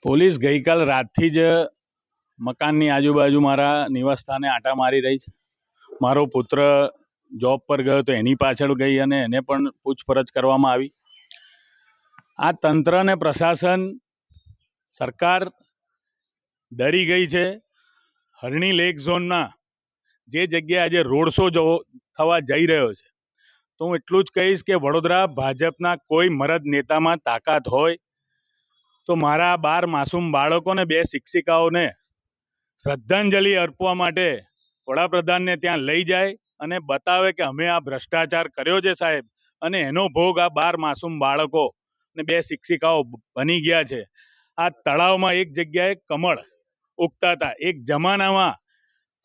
Police ગઈકાલ રાતથી જ મકાનની આજુબાજુ મારા નિવાસસ્થાને આંટા મારી રહી છે. મારો પુત્ર જોબ પર ગયો તો એની પાછળ ગઈ અને એને પણ પૂછપરછ કરવામાં આવી. આ તંત્ર અને પ્રશાસન, સરકાર ડરી ગઈ છે. હરણી લેક ઝોનના જે જગ્યાએ આજે રોડ શો થવા જઈ રહ્યો છે, તો હું એટલું જ કહીશ કે વડોદરા ભાજપના કોઈ મરદ નેતામાં તાકાત હોય તો મારા 12 માસૂમ બાળકોને 2 શિક્ષિકાઓને શ્રદ્ધાંજલિ અર્પવા માટે વડાપ્રધાનને ત્યાં લઈ જાય અને બતાવે કે અમે આ ભ્રષ્ટાચાર કર્યો છે સાહેબ, અને એનો ભોગ આ 12 માસૂમ બાળકો અને 2 શિક્ષિકાઓ બની ગયા છે. આ તળાવમાં એક જગ્યાએ કમળ ઉગતા હતા, એક જમાનામાં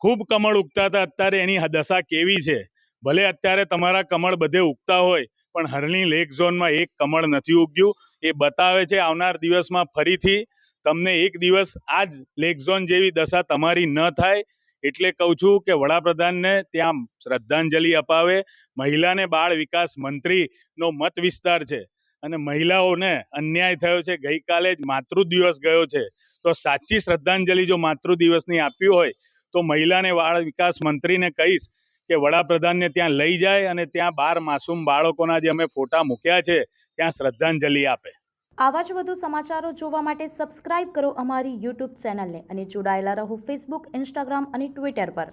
ખૂબ કમળ ઉગતા હતા. અત્યારે એની દશા કેવી છે? ભલે અત્યારે તમારા કમળ બધે ઉગતા હોય, પણ હરણી લેક ઝોનમાં એક કમળ નથી ઉગ્યું. એ બતાવે છે આવનાર દિવસમાં ફરીથી તમને એક દિવસ આ જ લેક ઝોન જેવી દશા તમારી ન થાય. એટલે કહું છું કે વડાપ્રધાનને ત્યાં શ્રદ્ધાંજલિ અપાવે. મહિલા અને બાળ વિકાસ મંત્રીનો મત વિસ્તાર છે અને મહિલાઓને અન્યાય થયો છે. ગઈકાલે જ માતૃ દિવસ ગયો છે, તો સાચી શ્રદ્ધાંજલિ જો માતૃ દિવસની આપવી હોય તો મહિલા અને બાળ વિકાસ મંત્રીને કહીશ કે વડાપ્રધાનને ત્યાં લઈ જાય અને ત્યાં 12 માસૂમ બાળકોના જે અમે ફોટા મૂક્યા છે ત્યાં શ્રદ્ધાંજલિ આપે. આવા જ વધુ સમાચારો જોવા માટે સબસ્ક્રાઇબ કરો અમારી યુટ્યુબ ચેનલને અને જોડાયેલા રહો ફેસબુક, ઇન્સ્ટાગ્રામ અને ટ્વિટર પર.